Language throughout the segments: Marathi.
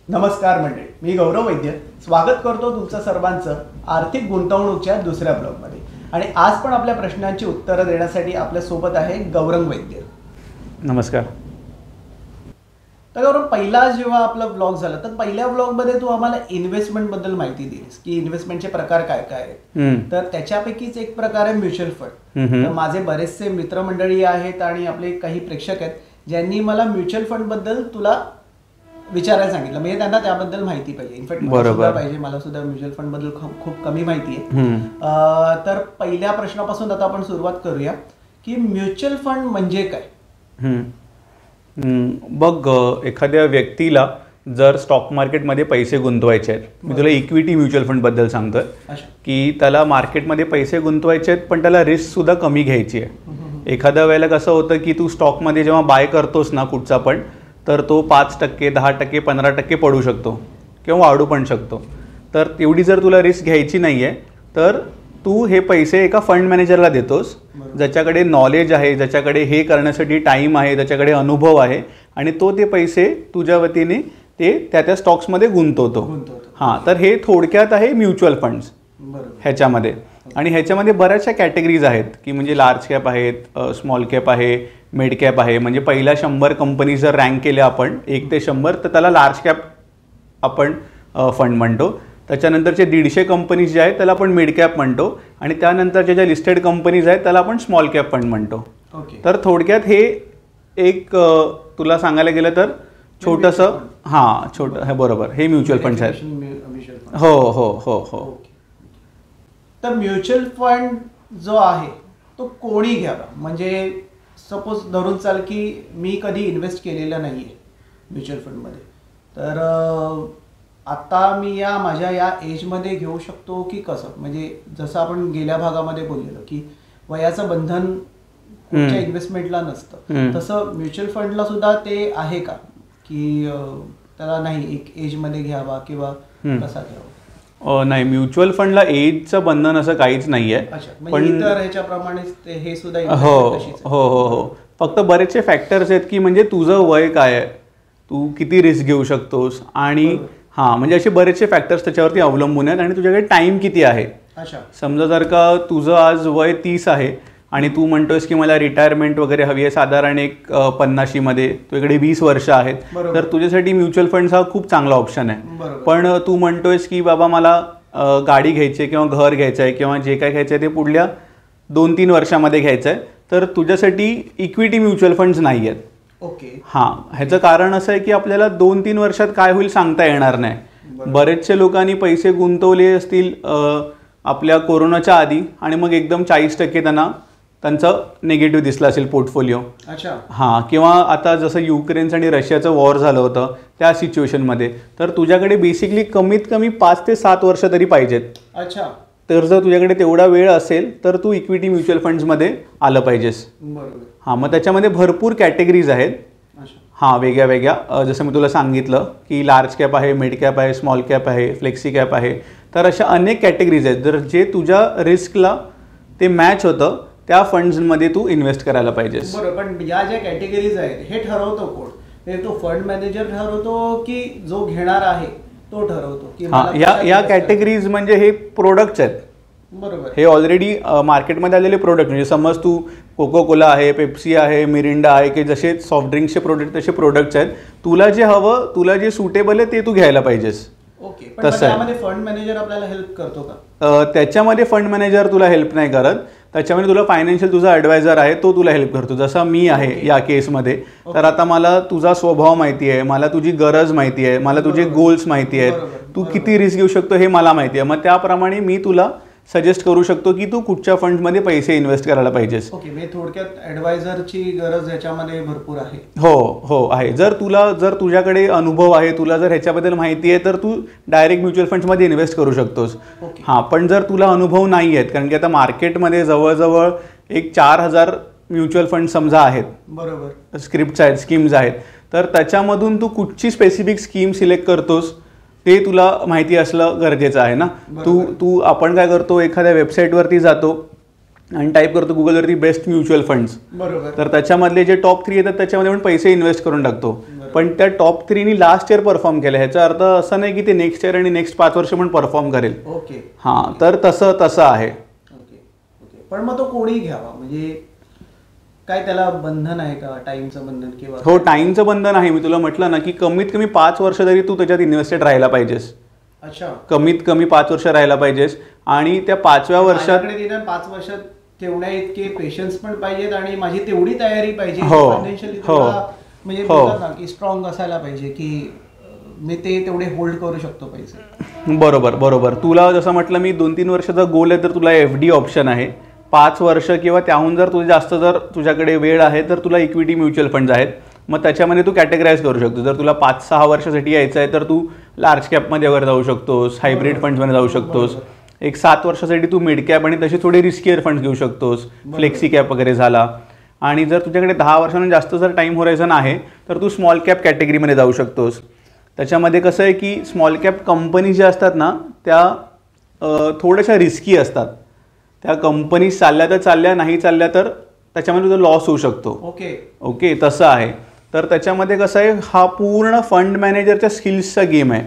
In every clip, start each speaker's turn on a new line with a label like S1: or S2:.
S1: नमस्कार मंडळी, मी गौरव वैद्य स्वागत करतो तुमचं सर्वांचं आर्थिक गुंतवणूकच्या दुसऱ्या ब्लॉगमध्ये. आणि आज पण आपल्या प्रश्नांची उत्तरं देण्यासाठी आपल्या सोबत आहे गौरंग वैद्य.
S2: नमस्कार.
S1: तर गौरव, पहिला जेव्हा आपला ब्लॉग झाला तर पहिल्या ब्लॉगमध्ये तू आम्हाला इन्व्हेस्टमेंट बद्दल माहिती दिलीस की इन्व्हेस्टमेंटचे प्रकार काय काय आहेत. तर त्याच्यापैकीच एक प्रकार आहे म्युच्युअल फंड. तर माझे बरेचसे मित्रमंडळी आहेत आणि आपले काही प्रेक्षक आहेत ज्यांनी मला म्युच्युअल फंड बद्दल तुला विचारायला सांगितलं. म्हणजे त्यांना त्याबद्दल माहिती पाहिजे. इनफॅक्ट मला पाहिजे, मला सुद्धा म्युच्युअल फंड बद्दल खूप कमी माहिती आहे. तर पहिल्या प्रश्नापासून आता आपण सुरुवात करूया की म्युच्युअल फंड म्हणजे काय.
S2: बघ, एखाद्या व्यक्तीला जर स्टॉक मार्केटमध्ये पैसे गुंतवायचे आहेत, मी तुला इक्विटी म्युच्युअल फंड बद्दल सांगतोय की त्याला मार्केटमध्ये पैसे गुंतवायचे आहेत पण त्याला रिस्क सुद्धा कमी घ्यायची आहे. एखाद्या वेळेला कसं होतं की तू स्टॉकमध्ये जेव्हा बाय करतोस ना कुठचा पण, तर तो 5%, 10%, 15% पडू शकतो किंवा वाढू पण शकतो. तर तेवढी जर तुला रिस्क घ्यायची नाही आहे तर तू हे पैसे एका फंड मॅनेजरला देतोस ज्याच्याकडे नॉलेज आहे, ज्याच्याकडे हे करण्यासाठी टाईम आहे, ज्याच्याकडे अनुभव आहे आणि तो ते पैसे तुझ्या वतीने ते त्या स्टॉक्समध्ये गुंतवतो. हां, तर हे थोडक्यात आहे म्युच्युअल फंड्स ह्याच्यामध्ये. आणि ह्याच्यामध्ये बऱ्याचशा कॅटेगरीज आहेत की म्हणजे लार्ज कॅप आहेत, स्मॉल कॅप आहे, मिड कॅप आहे. म्हणजे पहिल्या 100 कंपनी जर रँक केल्या आपण 1 ते 100 तर त्याला लार्ज कॅप आपण फंड म्हणतो. त्याच्यानंतरचे 150 कंपनीज जे आहेत त्याला आपण मिड कॅप म्हणतो आणि त्यानंतरच्या ज्या लिस्टेड कंपनीज आहेत त्याला आपण स्मॉल कॅप फंड म्हणतो. तर थोडक्यात हे एक तुला सांगायला गेलं तर छोटंसं छोटं हे बरोबर हे म्युच्युअल फंड्स आहेत. हो हो हो हो.
S1: तर म्युच्युअल फंड जो आहे तो कोणी घ्यावा. म्हणजे सपोज धरून चाल की मी कधी इन्व्हेस्ट केलेलं नाही आहे म्युच्युअल फंडमध्ये, तर आता मी माझ्या या एजमध्ये घेऊ शकतो की कसं. म्हणजे जसं आपण गेल्या भागामध्ये बोललेलो की वयाचं बंधन कुठच्या इन्व्हेस्टमेंटला नसतं, तसं म्युच्युअल फंडला सुद्धा ते आहे का की त्याला नाही एक एजमध्ये घ्यावा किंवा कसा घ्यावा.
S2: नाही, म्युच्युअल फंडला एजचं बंधन असं काहीच नाही आहे.
S1: पण इतर ह्याच्याप्रमाणेच हे सुद्धा
S2: हो हो हो हो. फक्त बरेचसे फॅक्टर्स आहेत की म्हणजे तुझं वय काय आहे, तू किती रिस्क घेऊ शकतोस आणि म्हणजे असे बरेचसे फॅक्टर्स त्याच्यावरती अवलंबून आहेत आणि तुझ्याकडे टाइम किती आहे. समजा जर का तुझं आज वय 30 आहे आणि तू म्हणतोयस की मला रिटायरमेंट वगैरे हवी आहे साधारण एक 50मध्ये, तुझ्याकडे 20 वर्ष आहेत, तर तुझ्यासाठी म्युच्युअल फंड्स हा खूप चांगला ऑप्शन आहे. पण तू म्हणतोयस की बाबा मला गाडी घ्यायची आहे किंवा घर घ्यायचं आहे किंवा जे काय घ्यायचं आहे ते पुढल्या 2-3 वर्षामध्ये घ्यायचं आहे, तर तुझ्यासाठी इक्विटी म्युच्युअल फंड्स नाही आहेत. ह्याचं कारण असं आहे की आपल्याला 2-3 वर्षात काय होईल सांगता येणार नाही. बरेचसे लोकांनी पैसे गुंतवले असतील आपल्या कोरोनाच्या आधी आणि मग एकदम 40% त्यांचं निगेटिव्ह दिसलं असेल पोर्टफोलिओ. किंवा आता जसं युक्रेनचं आणि रशियाचं वॉर झालं होतं त्या सिच्युएशनमध्ये, तर तुझ्याकडे बेसिकली कमीत कमी 5 ते 7 वर्ष तरी पाहिजेत. तर जर तुझ्याकडे तेवढा वेळ असेल तर तू इक्विटी म्युच्युअल फंड्समध्ये आलं पाहिजेस. मग त्याच्यामध्ये भरपूर कॅटेगरीज आहेत वेगळ्या वेगळ्या. जसं मी तुला सांगितलं की लार्ज कॅप आहे, मिड कॅप आहे, स्मॉल कॅप आहे, फ्लेक्सी कॅप आहे. तर अशा अनेक कॅटेगरीज आहेत. जर जे तुझ्या रिस्कला ते मॅच होतं त्या फंड्समध्ये तू इन्व्हेस्ट करायला पाहिजेस.
S1: बरोबर. पण या ज्या कॅटेगरीज आहेत हे ठरवतो कोण? तो फंड मॅनेजर ठरवतो की जो घेणार आहे तो ठरवतो की
S2: या कॅटेगरीज म्हणजे हे प्रोडक्ट्स आहेत.
S1: बरोबर.
S2: हे ऑलरेडी मार्केटमध्ये आलेले प्रोडक्ट. म्हणजे समज तू कोको कोला आहे, पेप्सी आहे, मिरिंडा आहे, की जसे सॉफ्ट ड्रिंक्सचे प्रोडक्ट तसे प्रोडक्ट्स आहेत. तुला जे हवं, तुला जे सुटेबल आहे ते तू घ्यायला पाहिजेस.
S1: तसं त्यामध्ये फंड मॅनेजर आपल्याला हेल्प करतो का?
S2: त्याच्यामध्ये फंड मॅनेजर तुला हेल्प नाही करत. त्याच्यामध्ये तुला फायनान्शियल तुझा ॲडवायझर आहे तो तुला हेल्प करतो. जसा मी आहे या केसमध्ये, तर आता मला तुझा स्वभाव माहिती आहे, मला तुझी गरज माहिती आहे, मला तुझे गोल्स माहिती आहेत, तू किती रिस्क घेऊ शकतो हे मला माहिती आहे. मग त्याप्रमाणे मी तुला सजेस्ट करू शकतो की तू कुठच्या फंड्समध्ये पैसे इन्व्हेस्ट करायला पाहिजेस.
S1: थोडक्यात ॲडवायझरची गरज ह्याच्यामध्ये भरपूर आहे.
S2: हो आहे. जर तुझ्याकडे अनुभव आहे, तुला जर ह्याच्याबद्दल माहिती आहे तर तू डायरेक्ट म्युच्युअल फंड्समध्ये इन्व्हेस्ट करू शकतोस. पण जर तुला अनुभव नाही आहेत, कारण की आता मार्केटमध्ये जवळजवळ एक 4000 म्युच्युअल फंड समजा आहेत,
S1: बरोबर,
S2: स्क्रिप्ट्स आहेत, स्कीम्स आहेत, तर त्याच्यामधून तू कुठची स्पेसिफिक स्कीम सिलेक्ट करतोस ते तुला माहिती असलं गरजेचं आहे ना. आपण काय करतो, एखाद्या वेबसाईटवरती जातो आणि टाईप करतो गुगलवरती बेस्ट म्युच्युअल फंड्स,
S1: बरोबर,
S2: तर त्याच्यामधले जे टॉप 3 येतात त्याच्यामध्ये आपण पैसे इन्व्हेस्ट करून टाकतो. पण त्या टॉप 3नी लास्ट इयर परफॉर्म केलं. ह्याचा अर्थ असं नाही की ते नेक्स्ट इयर आणि नेक्स्ट 5 वर्ष पण परफॉर्म करेल.
S1: ओके.
S2: हां, तर तसं आहे.
S1: Okay okay. पण मग तो कोणी घ्यावा, म्हणजे काय त्याला बंधन आहे का, टाइमचं बंधन किंवा?
S2: हो, टाइमचं बंधन आहे. मी तुला म्हटलं ना की कमीत कमी 5 वर्ष तरी तू त्याच्यात इन्व्हेस्टेड राहायला पाहिजेस.
S1: अच्छा.
S2: कमीत कमी 5 वर्ष राहायला पाहिजेस आणि त्या 5व्या वर्षात
S1: 5 वर्षात ठेवण्या इतके पेशन्स पण पाहिजेत आणि माझी तेवढी तयारी पाहिजे फायनान्शियली, म्हणजे बोलतात ना की स्ट्रॉंग असायला पाहिजे की मी ते तेवढे होल्ड करू शकतो पैसे.
S2: बरोबर. तुला जसं म्हटलं मी 2-3 वर्षाचा गोल आहे, तर तुला FD ऑप्शन आहे. 5 वर्ष किंवा त्याहून जर तुझे जास्त जर तुझ्याकडे वेळ आहे तर तुला इक्विटी म्युच्युअल फंड्स आहेत. मग त्याच्यामध्ये तू कॅटेगराईज करू शकतो. जर तुला 5-6 वर्षासाठी यायचं आहे तर तू लार्ज कॅपमध्ये वगैरे जाऊ शकतोस, हायब्रिड फंड्समध्ये जाऊ शकतोस. एक 7 वर्षासाठी तू मिड कॅप आणि तसे थोडे रिस्कियर फंड्स घेऊ शकतोस, फ्लेक्सी कॅप वगैरे झाला. आणि जर तुझ्याकडे 10 वर्षांना जास्त जर टाईम होरायझन आहे तर तू स्मॉल कॅप कॅटेगरीमध्ये जाऊ शकतोस. त्याच्यामध्ये कसं आहे की स्मॉल कॅप कंपनी ज्या असतात ना त्या थोड्याशा रिस्की असतात. त्या कंपनी चालल्या तर चालल्या, नाही चालल्या तर त्याच्यामध्ये तुझा लॉस होऊ शकतो. ओके, तसं आहे. तर त्याच्यामध्ये कसं आहे, हा पूर्ण फंड मॅनेजरच्या स्किल्सचा गेम आहे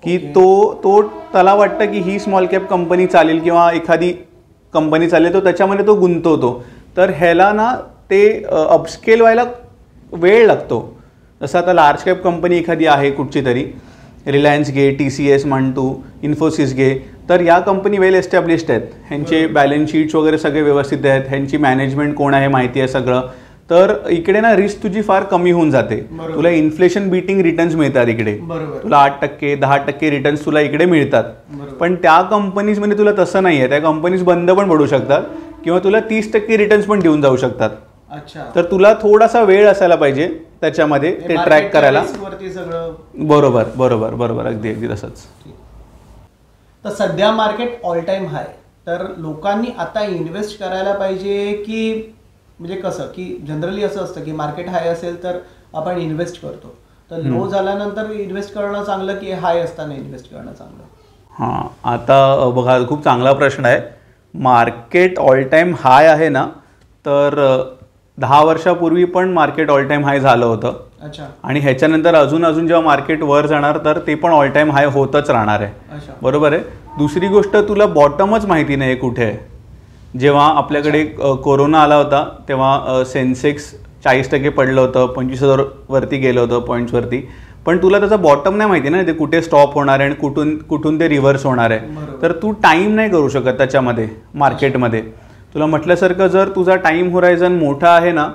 S2: की तो त्याला वाटतं की ही स्मॉल कॅप कंपनी चालेल किंवा एखादी कंपनी चालेल, तो त्याच्यामध्ये तो गुंतवतो. तर ह्याला ना ते अपस्केल व्हायला वेळ लागतो. जसं आता लार्ज कॅप कंपनी एखादी आहे कुठची तरी, रिलायन्स घे, TCS म्हण तू, इन्फोसिस घे, तर या कंपनी वेल एस्टॅब्लिश्ड आहेत. ह्यांचे बॅलन्स शीट्स वगैरे सगळे व्यवस्थित आहेत, ह्यांची मॅनेजमेंट कोण आहे माहिती आहे सगळं. तर इकडे ना रिस्क तुझी फार कमी होऊन जाते. तुला इन्फ्लेशन बीटिंग रिटर्न्स मिळतात इकडे. तुला 8%, 10% रिटर्न्स तुला इकडे मिळतात. पण त्या कंपनीजमध्ये तुला तसं नाही आहे. त्या कंपनीज बंद पण पडू शकतात किंवा तुला 30% रिटर्न्स पण देऊन जाऊ शकतात. तर तुला थोडासा वेळ असायला पाहिजे त्याच्यामध्ये ते ट्रॅक करायला. बरोबर. अगदी तसंच.
S1: तर सध्या मार्केट ऑल टाइम हाय, तर लोकांनी आता इन्व्हेस्ट करायला पाहिजे की, म्हणजे कसं की जनरली असं असतं की मार्केट हाय असेल तर आपण इन्व्हेस्ट करतो, तर लो झाल्यानंतर इन्व्हेस्ट करणं चांगलं की हाय असताना इन्व्हेस्ट करणं चांगलं?
S2: हां, आता बघा खूप चांगला प्रश्न आहे. मार्केट ऑल टाइम हाय आहे ना, तर 10 वर्षापूर्वी पण मार्केट ऑल टाइम हाय झालं होतं.
S1: अच्छा.
S2: आणि ह्याच्यानंतर अजून जेव्हा मार्केट वर जाणार तर ते पण ऑल टाइम हाय होतच राहणार आहे. बरोबर आहे. दुसरी गोष्ट, तुला बॉटमच माहिती नाही कुठे आहे. जेव्हा आपल्याकडे कोरोना आला होता तेव्हा सेन्सेक्स 40% पडलं होतं, 25,000 वरती गेलं होतं पॉईंट्सवरती. पण तुला त्याचा बॉटम नाही माहिती ना, ते कुठे स्टॉप होणार आहे आणि कुठून ते रिव्हर्स होणार आहे. तर तू टाईम नाही करू शकत त्याच्यामध्ये मार्केटमध्ये. तुला म्हटल्यासारखं जर तुझा टाईम होरायझन मोठा आहे ना,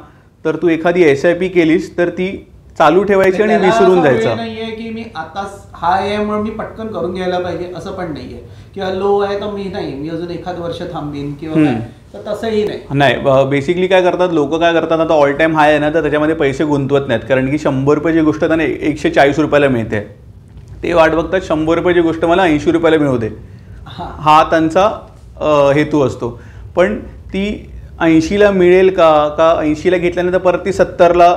S2: तर तू एखादी SIP केलीस तर ती चालू ठेवायची आणि विसरून जायचं.
S1: नाहीये की मी आता हाय आहे म्हणून मी पटकन करून घ्यायला पाहिजे असं पण नाहीये, किंवा लो आहे तर मी अजून एखाद वर्ष थांबीन किंवा काय, तर तसंही नाही.
S2: बेसिकली काय करतात लोक, काय करतात, आता ऑल टाइम हाय आहे ना तर त्याच्यामध्ये पैसे गुंतवत नाहीत. कारण की 100 रुपयाची गोष्ट त्यांना 140 रुपयाला मिळते. ते वाट बघतात 100 रुपयाची गोष्ट मला 80 रुपयाला मिळू दे, हा त्यांचा हेतू असतो. पण ती 80ला मिळेल का 80ला घेतल्यानंतर परत ती 70ला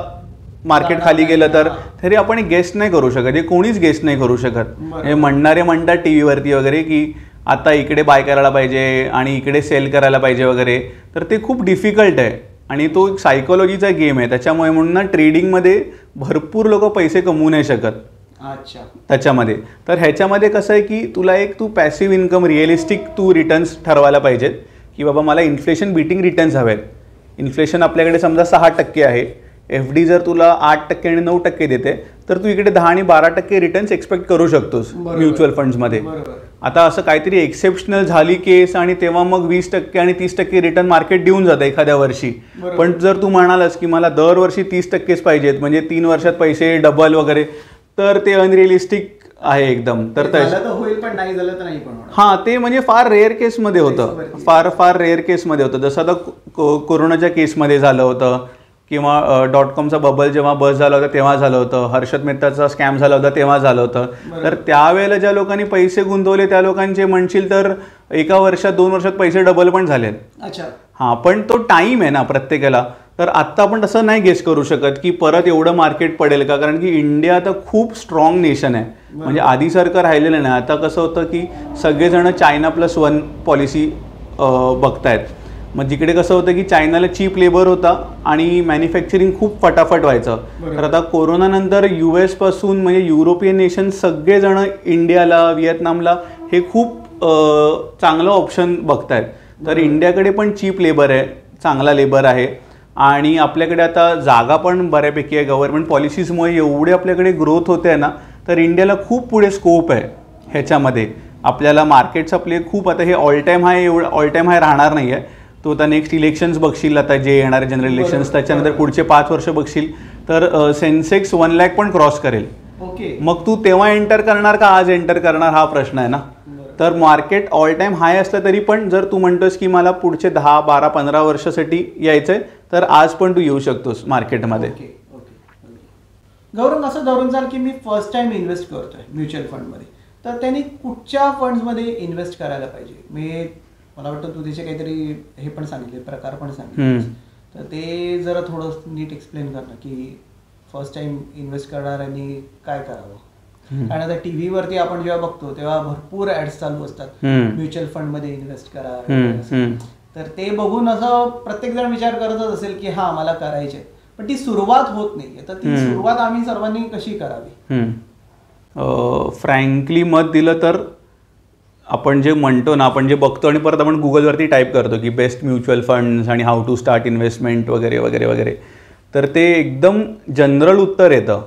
S2: मार्केट खाली गेलं तर तरी आपण गेस नाही करू शकत. हे कोणीच गेस नाही करू शकत. हे म्हणणारे म्हणतात TV वरती वगैरे की आता इकडे बाय करायला पाहिजे आणि इकडे सेल करायला पाहिजे वगैरे, तर ते खूप डिफिकल्ट आहे आणि तो एक सायकोलॉजीचा गेम आहे. त्याच्यामुळे म्हणून ना ट्रेडिंगमध्ये भरपूर लोक पैसे कमवू नाही शकत.
S1: अच्छा.
S2: त्याच्यामध्ये तर ह्याच्यामध्ये कसं आहे की तुला एक तू पॅसिव्ह इन्कम रिअलिस्टिक तू रिटर्न्स ठरवायला पाहिजेत की बाबा मला इन्फ्लेशन बीटिंग रिटर्न्स हवेत. इन्फ्लेशन आपल्याकडे समजा 6% आहे, FD जर तुला 8% आणि 9% देते तर तू इकडे 10 आणि 12% रिटर्न्स एक्सपेक्ट करू शकतोस म्युच्युअल फंड्समध्ये. आता असं काहीतरी एक्सेप्शनल झाली केस आणि तेव्हा मग 20% आणि 30% रिटर्न मार्केट देऊन जातं एखाद्या वर्षी. पण जर तू म्हणालास की मला दरवर्षी 30%च पाहिजेत म्हणजे 3 वर्षात पैसे डबल वगैरे, तर ते अनरिअलिस्टिक आहे एकदम. तर
S1: होईल पण नाही झालं तर नाही पण.
S2: हां, ते म्हणजे फार रेअर केसमध्ये होतं, फार रेअर केसमध्ये होतं. जसं आता कोरोनाच्या केसमध्ये झालं होतं किंवा .comचा बबल जेव्हा बस झाला होता तेव्हा झालं होतं, हर्षद मेहताचा स्कॅम झाला होता तेव्हा झालं होतं. तर त्यावेळेला ज्या लोकांनी पैसे गुंतवले त्या लोकांचे म्हणशील तर 1 वर्षात 2 वर्षात पैसे डबल पण झालेत.
S1: अच्छा.
S2: हां, पण तो टाईम आहे ना प्रत्येकाला. तर आत्ता आपण तसं नाही गेस करू शकत की परत एवढं मार्केट पडेल का, कारण की इंडिया आता खूप स्ट्रॉंग नेशन आहे. म्हणजे आधीसारखं राहिलेलं नाही. आता कसं होतं की सगळेजण China+1 पॉलिसी बघतायत. मग जिकडे कसं होतं की चायनाला चीप लेबर होता आणि मॅन्युफॅक्चरिंग खूप फटाफट व्हायचं. तर आता कोरोनानंतर US पासून म्हणजे युरोपियन नेशन सगळेजण इंडियाला, व्हिएतनामला हे खूप चांगलं ऑप्शन बघतायत. तर इंडियाकडे पण चीप लेबर आहे, चांगला लेबर आहे आणि आपल्याकडे आता जागा पण बऱ्यापैकी आहे. गव्हर्नमेंट पॉलिसीजमुळे एवढे आपल्याकडे ग्रोथ होते आहे ना, तर इंडियाला खूप पुढे स्कोप आहे ह्याच्यामध्ये. आपल्याला मार्केट्स आपले खूप, आता हे ऑल टाईम हाय राहणार नाही आहे. तो आता नेक्स्ट इलेक्शन्स बघशील, आता जे येणारे जनरल इलेक्शन्स, त्याच्यानंतर पुढचे 5 वर्ष बघशील तर सेन्सेक्स 1 लाख पण क्रॉस करेल. मग तू तेव्हा एंटर करणार का आज एंटर करणार, हा प्रश्न आहे ना. तर मार्केट ऑल टाईम हाय असलं तरी पण जर तू म्हणतोस की मला पुढचे 10, 12, 15 वर्षासाठी यायचंय, तर आज पण तू येऊ शकतोस मार्केटमध्ये.
S1: गौरव, असं धरून चाल की मी फर्स्ट टाइम इन्व्हेस्ट करतोय म्युच्युअल फंडमध्ये, तर त्यांनी कुठच्या फंड्समध्ये इन्व्हेस्ट करायला पाहिजे? मला वाटतं तू त्याचे काहीतरी हे पण सांगितले, प्रकार पण सांगितले, तर ते जरा थोडं नीट एक्सप्लेन कर ना, की फर्स्ट टाइम इन्व्हेस्ट करणाऱ्यांनी काय करावं. कारण आता टीव्ही वरती आपण जेव्हा बघतो तेव्हा भरपूर ऍड्स चालू असतात, म्युच्युअल फंड मध्ये इन्व्हेस्ट करा. तर ते बघून असं प्रत्येक जण विचार करतच असेल की हा मला करायचे, पण ती सुरुवात होत नाहीये. तर ती सुरुवात आम्ही सर्वांनी कशी करावी?
S2: फ्रँकली मत दिलं तर आपण जे म्हणतो ना, आपण जे बघतो आणि परत आपण गुगलवरती टाईप करतो की बेस्ट म्युच्युअल फंड्स आणि हाऊ टू स्टार्ट इन्व्हेस्टमेंट वगैरे वगैरे वगैरे, तर ते एकदम जनरल उत्तर येतं.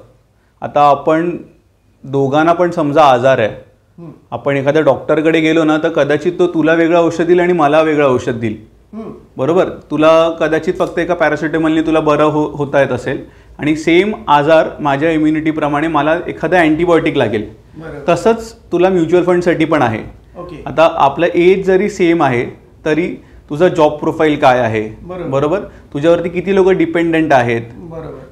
S2: आता आपण दोघांना पण समजा आजार आहे, आपण एखाद्या डॉक्टरकडे गेलो ना, तर कदाचित तो तुला वेगळं औषध देईल आणि मला वेगळं औषध देईल. बरोबर, तुला कदाचित फक्त एका पॅरासिटामॉलने तुला बरं होता येत असेल आणि सेम आजार माझ्या इम्युनिटीप्रमाणे मला एखादा अँटीबायोटिक लागेल. तसंच तुला म्युच्युअल फंडसाठी पण आहे. आता आपलं एज जरी सेम आहे तरी तुझा जॉब प्रोफाईल काय आहे, बरोबर, तुझ्यावरती किती लोक डिपेंडेंट आहेत,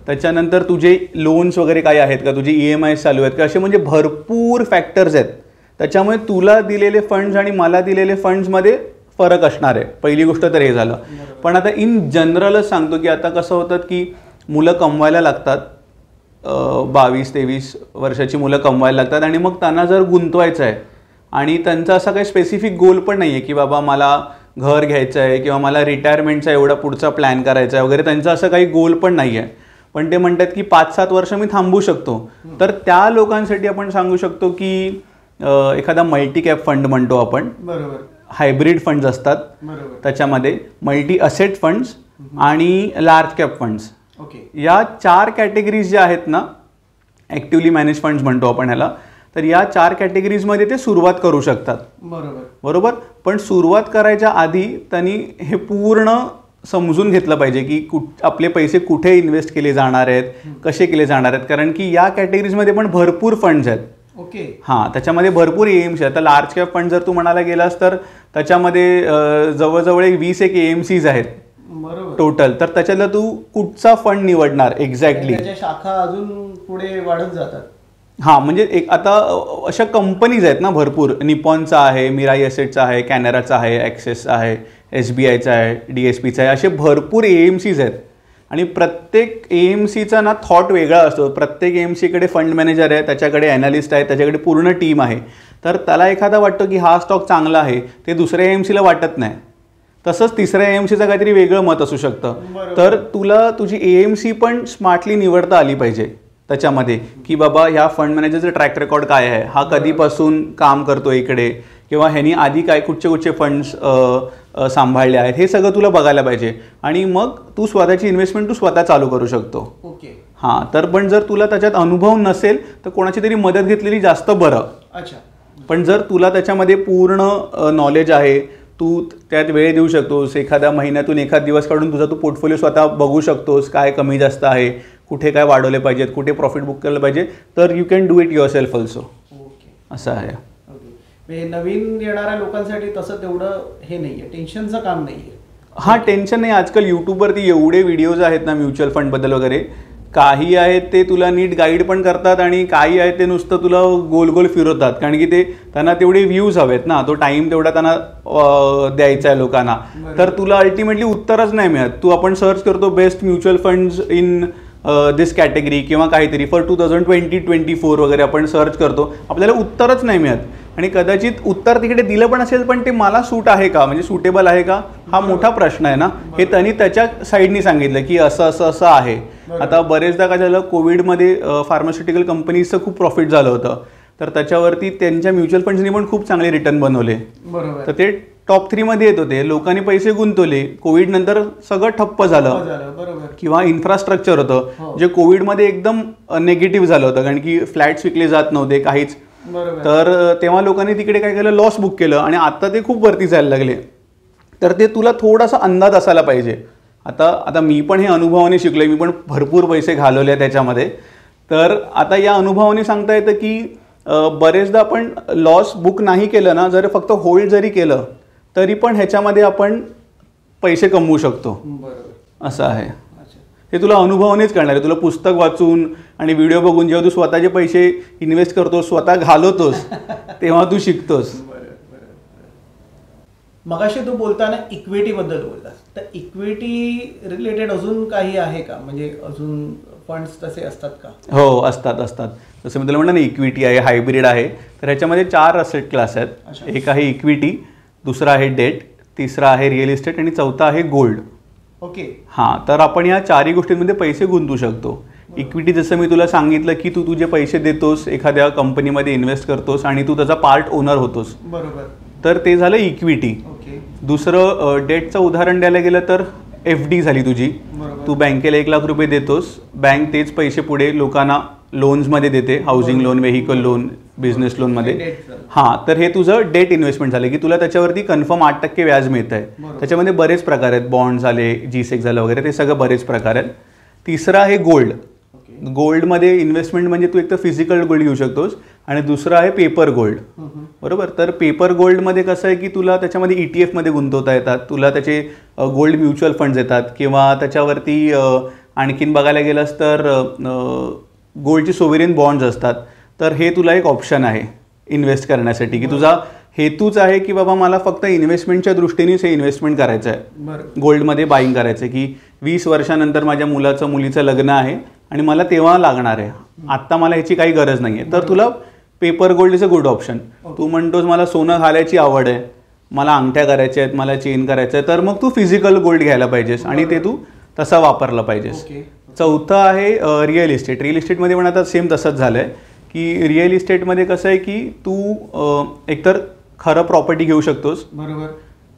S2: त्याच्यानंतर तुझे लोन्स वगैरे काय आहेत का, तुझे EMI चालू आहेत का, असे म्हणजे भरपूर फॅक्टर्स आहेत. त्याच्यामुळे तुला दिलेले फंड्स आणि मला दिलेले फंड्समध्ये फरक असणार आहे. पहिली गोष्ट तर हे झालं. पण आता इन जनरलच सांगतो की आता कसं होतं की मुलं कमवायला लागतात, 22-23 वर्षाची मुलं कमवायला लागतात आणि मग त्यांना जर गुंतवायचं आहे आणि त्यांचा असा काही स्पेसिफिक गोल पण नाही आहे की बाबा मला घर घ्यायचं आहे किंवा मला रिटायरमेंटचा एवढा पुढचा प्लॅन करायचा आहे वगैरे, त्यांचा असं काही गोल पण नाही आहे. पण ते म्हणतात की 5-7 वर्ष मी थांबू शकतो. तर त्या लोकांसाठी आपण सांगू शकतो की एखादा मल्टी कॅप फंड म्हणतो आपण, हायब्रिड फंड्स असतात, त्याच्यामध्ये मल्टी असेट फंड्स आणि लार्ज कॅप फंड्स, या 4 कॅटेगरीज ज्या आहेत ना, ॲक्टिव्हली मॅनेज फंड्स म्हणतो आपण ह्याला, तर या 4 कॅटेगरीजमध्ये ते सुरुवात करू शकतात. बरोबर, पण सुरुवात करायच्या आधी त्यांनी हे पूर्ण समजून घेतलं पाहिजे की आपले पैसे कुठे इन्व्हेस्ट केले जाणार आहेत, कसे केले जाणार आहेत, कारण की या कॅटेगरीजमध्ये पण भरपूर फंड्स आहेत. हां, त्याच्यामध्ये भरपूर AMC. आता लार्ज कॅप फंड जर तू म्हणायला गेलास तर त्याच्यामध्ये जवळजवळ 20 AMCs आहेत टोटल. तर त्याच्यातला तू कुठचा फंड निवडणार एक्झॅक्टली,
S1: शाखा अजून पुढे वाढत जातात.
S2: हां, म्हणजे एक आता अशा कंपनीज आहेत ना भरपूर, निपॉनचा आहे, मिराई असेटचा आहे, कॅनराचा आहे, ॲक्सेस आहे, SBIचा आहे, DSPचा आहे, असे भरपूर AMCs आहेत. आणि प्रत्येक AMCचा ना थॉट वेगळा असतो. प्रत्येक AMCकडे फंड मॅनेजर आहे, त्याच्याकडे ॲनालिस्ट आहे, त्याच्याकडे पूर्ण टीम आहे. तर त्याला एखादा वाटतं की हा स्टॉक चांगला आहे, ते दुसऱ्या AMCला वाटत नाही. तसंच तिसऱ्या AMCचं काहीतरी वेगळं मत असू शकतं. तर तुला तुझी AMC पण स्मार्टली निवडता आली पाहिजे त्याच्यामध्ये, की बाबा ह्या फंड मॅनेजरचं ट्रॅक रेकॉर्ड काय आहे, हा कधीपासून काम करतो इकडे, किंवा ह्यांनी आधी काय कुठचे फंड्स सांभाळले आहेत, हे सगळं तुला बघायला पाहिजे. आणि मग तू स्वतःची इन्व्हेस्टमेंट तू स्वतः चालू करू शकतो. हां, तर पण जर तुला त्याच्यात अनुभव नसेल तर कोणाची तरी मदत घेतलेली जास्त बरं. पण जर तुला त्याच्यामध्ये पूर्ण नॉलेज आहे, तू त्यात वेळ देऊ शकतोस, एखाद्या महिन्यातून एखाद दिवस काढून तुझा तू पोर्टफोलिओ स्वतः बघू शकतोस, काय कमी जास्त आहे, कुठे काय वाढवले पाहिजेत, कुठे प्रॉफिट बुक केलं पाहिजे, तर you can do it your self also. असं आहे.
S1: नवीन येणाऱ्या लोकांसाठी तसं तेवढं हे नाहीये, टेन्शनचं काम नाहीये.
S2: हां, टेन्शन नाही. आजकाल यूट्यूबवरती एवढे व्हिडिओज आहेत ना म्युच्युअल फंडबद्दल वगैरे, काही आहेत ते तुला नीट गाईड पण करतात आणि काही आहेत ते नुसतं तुला गोल गोल फिरवतात, कारण की ते त्यांना तेवढे व्ह्यूज हवेत ना, तो टाईम तेवढा त्यांना द्यायचा आहे लोकांना. तर तुला अल्टिमेटली उत्तरच नाही मिळत. तू आपण सर्च करतो best mutual funds in this category किंवा काहीतरी फॉर 2020-24 वगैरे आपण सर्च करतो, आपल्याला उत्तरच नाही मिळत. आणि कदाचित उत्तर तिकडे दिलं पण असेल, पण ते मला सूट आहे का, म्हणजे सुटेबल आहे का, हा मोठा प्रश्न आहे ना. हे त्यांनी त्याच्या साईडनी सांगितलं की असं असं असं आहे. आता बरेचदा काय झालं, कोविडमध्ये फार्मास्युटिकल कंपनीजचं खूप प्रॉफिट झालं होतं, तर त्याच्यावरती त्यांच्या म्युच्युअल फंड्सनी पण खूप चांगले रिटर्न बनवले. तर ते टॉप 3 मध्ये येत होते. लोकांनी पैसे गुंतवले, कोविड नंतर सगळं ठप्प झालं. किंवा इन्फ्रास्ट्रक्चर होतं जे कोविडमध्ये एकदम निगेटिव्ह झालं होतं, कारण की फ्लॅट्स विकले जात नव्हते काहीच. तर तेव्हा लोकांनी तिकडे काय केलं, लॉस बुक केलं आणि आता ते खूप वरती जायला लागले. तर ते तुला थोडासा अंदाज असायला पाहिजे. आता मी पण हे अनुभवाने शिकलोय, मी पण भरपूर पैसे घालवले त्याच्यामध्ये. तर आता या अनुभवाने सांगता येतं की बरेचदा आपण लॉस बुक नाही केलं ना, जर फक्त होल्ड जरी केलं तरी पण ह्याच्यामध्ये आपण पैसे कमवू शकतो. असं आहे. हे तुला अनुभवानेच कळणार आहे. तुला पुस्तक वाचून आणि व्हिडिओ बघून जेव्हा तू स्वतःचे पैसे इन्व्हेस्ट करतोस, स्वतः घालवतोस, तेव्हा तू शिकतोस.
S1: मगाशी तू बोलताना इक्विटी बद्दल बोललास, तर इक्विटी रिलेटेड अजून काही आहे का, म्हणजे अजून फंड्स तसे असतात का?
S2: हो, असतात. जसं मी तुला म्हणलं ना, इक्विटी आहे, हायब्रिड आहे. तर ह्याच्यामध्ये 4 असेट क्लास आहेत. एक आहे इक्विटी, दुसरा आहे डेट, तिसरा आहे रिअल इस्टेट आणि चौथा आहे गोल्ड.
S1: ओके.
S2: हां, तर आपण या 4ही गोष्टींमध्ये पैसे गुंतवू शकतो. इक्विटी जसं मी तुला सांगितलं की तू तुझे पैसे देतोस, एखाद्या कंपनीमध्ये इन्व्हेस्ट करतोस आणि तू त्याचा पार्ट ओनर होतोस.
S1: बरोबर.
S2: तर ते झालं इक्विटी. दुसरं डेटचं उदाहरण द्यायला गेलं तर FD झाली तुझी. तू बँकेला 1 लाख रुपये देतोस, बँक तेच पैसे पुढे लोकांना लोन्समध्ये देते, housing loan, vehicle loan, business लोनमध्ये. हां, तर हे तुझं डेट इन्व्हेस्टमेंट झालं की तुला त्याच्यावरती कन्फर्म 8% व्याज मिळतं आहे. त्याच्यामध्ये बरेच प्रकार आहेत, बॉन्ड झाले, G-Sec झालं वगैरे, ते सगळं बरेच प्रकार आहेत. तिसरं आहे गोल्ड. गोल्डमध्ये इन्व्हेस्टमेंट म्हणजे तू एक तर फिजिकल गोल्ड घेऊ शकतोस आणि दुसरं आहे पेपर गोल्ड. बरोबर. तर पेपर गोल्डमध्ये कसं आहे की तुला त्याच्यामध्ये ETF मध्ये गुंतवता येतात, तुला त्याचे गोल्ड म्युच्युअल फंड्स येतात, किंवा त्याच्यावरती आणखीन बघायला गेलंस तर गोल्डचे सोव्हरेन बॉन्ड्स असतात. तर हे तुला एक ऑप्शन आहे इन्व्हेस्ट करण्यासाठी, की तुझा हेतूच आहे की बाबा मला फक्त इन्व्हेस्टमेंटच्या दृष्टीनेच हे इन्व्हेस्टमेंट करायचं आहे, गोल्डमध्ये बाईंग करायचं आहे, की 20 वर्षानंतर माझ्या मुलीचं लग्न आहे आणि मला तेव्हा लागणार आहे, आत्ता मला ह्याची काही गरज नाही आहे. तर तुला paper gold is a good option. तू म्हणतोस मला सोनं घालायची आवड आहे, मला अंगठ्या करायच्या आहेत, मला चेन करायचं आहे, तर मग तू फिजिकल गोल्ड घ्यायला पाहिजेस आणि ते तू तसा वापरला पाहिजेस. चौथं आहे रिअल इस्टेट. रिअल इस्टेटमध्ये पण आता सेम तसंच झालं आहे की रिअल इस्टेटमध्ये कसं आहे की तू एकतर खरं प्रॉपर्टी घेऊ शकतोस. बरोबर.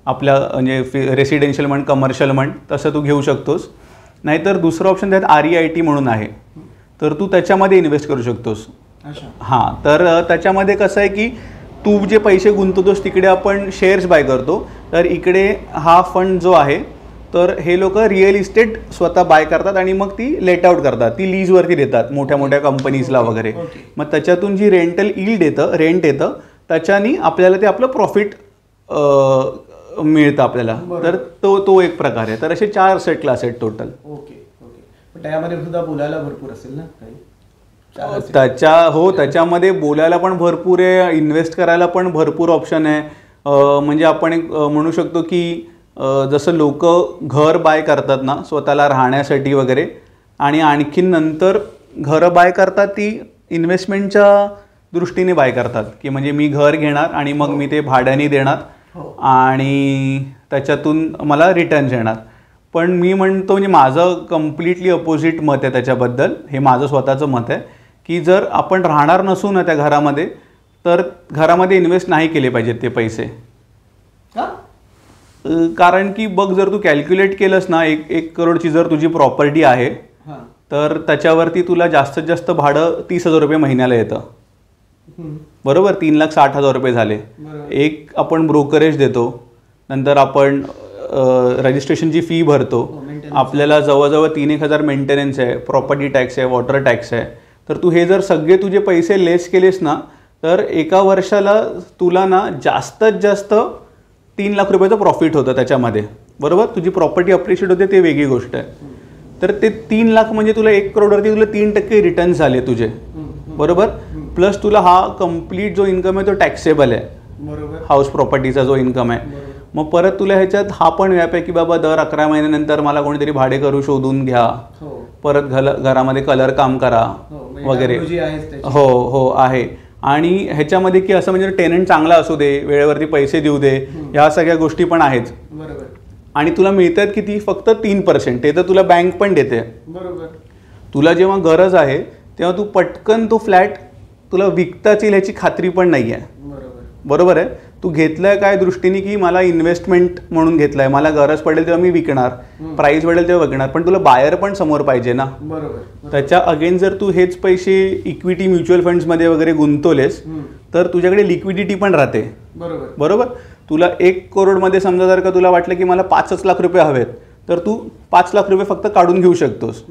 S2: आपल्या म्हणजे रेसिडेन्शियल म्हण, कमर्शियल म्हण, तसं तू घेऊ शकतोस. नाहीतर दुसरं ऑप्शन त्यात REIT म्हणून आहे, तर तू त्याच्यामध्ये इन्व्हेस्ट करू शकतोस. हां, तर त्याच्यामध्ये कसं आहे की तू जे पैसे गुंतवतोस तिकडे आपण शेअर्स बाय करतो, तर इकडे हा फंड जो आहे तर हे लोक रिअल इस्टेट स्वतः बाय करतात आणि मग ती लेट आउट करतात, ती लीजवरती देतात मोठ्या मोठ्या कंपनीजला वगैरे. मग त्याच्यातून जी रेंटल यील्ड येतं, रेंट येतं, त्याच्यानी आपल्याला ते आपलं प्रॉफिट मिळतं आपल्याला. तर तो एक प्रकार आहे. तर असे 4 सेट क्लास आहेत टोटल.
S1: ओके. पण त्यामध्ये सुद्धा बोलायला भरपूर असेल ना काही?
S2: त्याच्यामध्ये बोलायला पण भरपूर आहे, इन्व्हेस्ट करायला पण भरपूर ऑप्शन आहे. म्हणजे आपण एक म्हणू शकतो की जसं लोक घर बाय करतात ना स्वतःला राहण्यासाठी वगैरे, आणि आणखीन नंतर घरं बाय करतात ती इन्व्हेस्टमेंटच्या दृष्टीने बाय करतात, की म्हणजे मी घर घेणार आणि मग मी ते भाड्याने देणार आणि त्याच्यातून मला रिटर्न्स येणार. पण मी म्हणतो, म्हणजे माझं कम्प्लिटली अपोजिट मत आहे त्याच्याबद्दल. हे माझं स्वतःचं मत आहे की जर आपण राहणार नसू ना त्या घरामध्ये, तर घरामध्ये इन्व्हेस्ट नाही केले पाहिजेत ते पैसे. कारण की बघ, जर तू कॅल्क्युलेट केलंस ना, 1 करोडची जर तुझी प्रॉपर्टी आहे तर त्याच्यावरती तुला जास्तीत जास्त भाडं 30,000 रुपये महिन्याला येतं. बरोबर. 3,60,000 रुपये झाले. एक आपण ब्रोकरेज देतो, नंतर आपण रजिस्ट्रेशनची फी भरतो, आपल्याला जवळजवळ 3-1 हजार मेंटेनन्स आहे, प्रॉपर्टी टॅक्स आहे, वॉटर टॅक्स आहे. तर तू हे जर सगळे तुझे पैसे लेस केलेस ना, तर एका वर्षाला तुला ना जास्तीत जास्त 3 लाख रुपयाचं प्रॉफिट होतं त्याच्यामध्ये. बरोबर. तुझी प्रॉपर्टी अप्रिशिएट होते, ते वेगळी गोष्ट आहे. तर ते 3 लाख म्हणजे तुला 1 करोडवरती तुला 3% रिटर्न झाले तुझे. बरोबर. प्लस तुला हा कम्प्लीट जो इन्कम आहे तो टॅक्सेबल आहे. बरोबर. हाऊस प्रॉपर्टीचा जो इन्कम आहे. मग परत तुला ह्याच्यात हा पण व्याप आहे की बाबा दर 11 महिन्यानंतर मला कोणीतरी भाडे करू शोधून घ्या, परत घरामध्ये कलर काम करा वगैरे. हो आहे. आणि ह्याच्यामध्ये की असं म्हणजे टेनंट चांगला असू दे, वेळेवरती पैसे देऊ दे, ह्या सगळ्या गोष्टी पण आहेच.
S1: बरोबर.
S2: आणि तुला मिळतात किती, फक्त 3%. ते तर तुला बँक पण देते.
S1: बरोबर.
S2: तुला जेव्हा गरज आहे तेव्हा तू पटकन तो फ्लॅट तुला विकताच येईल ह्याची खात्री पण नाही आहे. बरोबर आहे. तू घेतलंय काय दृष्टीने की मला इन्व्हेस्टमेंट म्हणून घेतलंय, मला गरज पडेल तेव्हा मी विकणार, प्राइस वाढेल तेव्हा विकणार, पण तुला बायर पण समोर पाहिजे ना.
S1: बरोबर.
S2: त्याच्या अगेन जर तू हेच पैसे इक्विटी म्युच्युअल फंड्समध्ये वगैरे गुंतवलेस तर तुझ्याकडे लिक्विडिटी पण राहते.
S1: बरोबर.
S2: बरोबर. तुला 1 करोडमध्ये समजा जर का तुला वाटलं की मला 5 लाख रुपये हवेत तर तू 5 लाख रुपये फक्त काढून घेऊ शकतोस.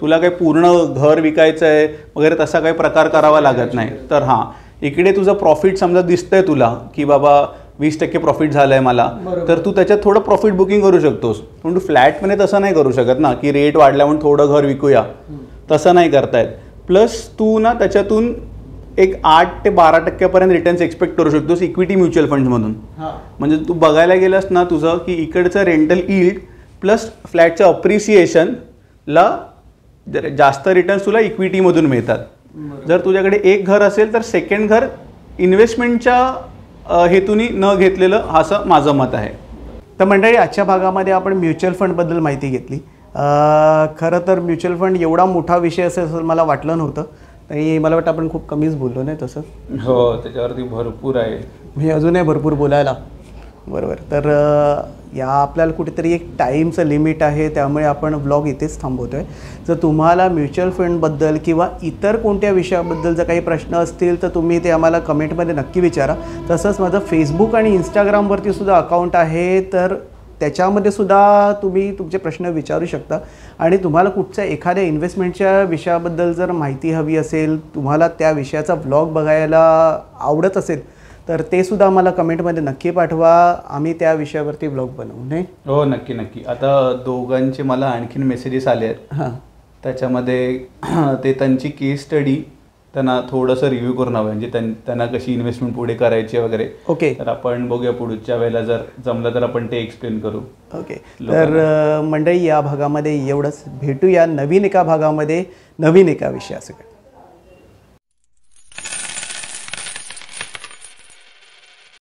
S2: तुला काही पूर्ण घर विकायचं आहे वगैरे तसा काही प्रकार करावा लागत नाही. तर हां, इकडे तुझं प्रॉफिट समजा दिसतंय तुला की बाबा 20% प्रॉफिट झालंय मला, तर तू त्याच्यात थोडं प्रॉफिट बुकिंग करू शकतोस. पण तू फ्लॅटमध्ये तसं नाही करू शकत ना की रेट वाढल्या म्हणून थोडं घर विकूया, तसं नाही करतायत. प्लस तू ना त्याच्यातून एक 8 ते 12% रिटर्न्स एक्सपेक्ट करू शकतोस इक्विटी म्युच्युअल फंड्समधून. म्हणजे तू बघायला गेलास ना तुझं की इकडचं रेंटल यील्ड प्लस फ्लॅटचं अप्रिसिएशनला जास्त रिटर्न्स तुला इक्विटीमधून मिळतात. जर तुझ्याकडे एक घर असेल तर सेकंड घर इन्व्हेस्टमेंटच्या हेतूनी न घेतलेलं, असं माझं मत आहे.
S1: तर मंडळी, आजच्या भागामध्ये आपण म्युच्युअल फंडबद्दल माहिती घेतली. खरं तर म्युच्युअल फंड एवढा मोठा विषय असेल असं मला वाटलं नव्हतं. आणि मला वाटतं आपण खूप कमीच बोललो नाही तसं.
S2: हो, त्याच्यावरती भरपूर आहे,
S1: म्हणजे अजूनही भरपूर बोलायला. बरोबर. तर या आपल्याला कुठेतरी एक टाईमचं लिमिट आहे, त्यामुळे आपण व्लॉग इथेच थांबवतो आहे. जर तुम्हाला म्युच्युअल फंडबद्दल किंवा इतर कोणत्या विषयाबद्दल जर काही प्रश्न असतील तर तुम्ही ते आम्हाला कमेंटमध्ये नक्की विचारा. तसंच माझं फेसबुक आणि इंस्टाग्रामवरती सुद्धा अकाउंट आहे, तर त्याच्यामध्ये सुद्धा तुम्ही तुमचे प्रश्न विचारू शकता. आणि तुम्हाला कुठच्या एखाद्या इन्व्हेस्टमेंटच्या विषयाबद्दल जर माहिती हवी असेल, तुम्हाला त्या विषयाचा व्लॉग बघायला आवडत असेल तर ते सुद्धा आम्हाला कमेंटमध्ये नक्की पाठवा. आम्ही त्या विषयावरती व्लॉग बनवू. नाही?
S2: हो, नक्की नक्की. आता दोघांचे मला आणखीन मेसेजेस आले आहेत.
S1: हां,
S2: त्याच्यामध्ये ते त्यांची केस स्टडी त्यांना थोडंसं रिव्ह्यू करून हवं, म्हणजे त्यांना कशी इन्व्हेस्टमेंट पुढे करायची वगैरे.
S1: ओके.
S2: तर आपण बघूया पुढच्या वेळेला जर जमलं तर आपण ते एक्सप्लेन करू.
S1: ओके. तर मंडळी, या भागामध्ये एवढंच. भेटूया नवीन एका भागामध्ये नवीन एका विषयासकट.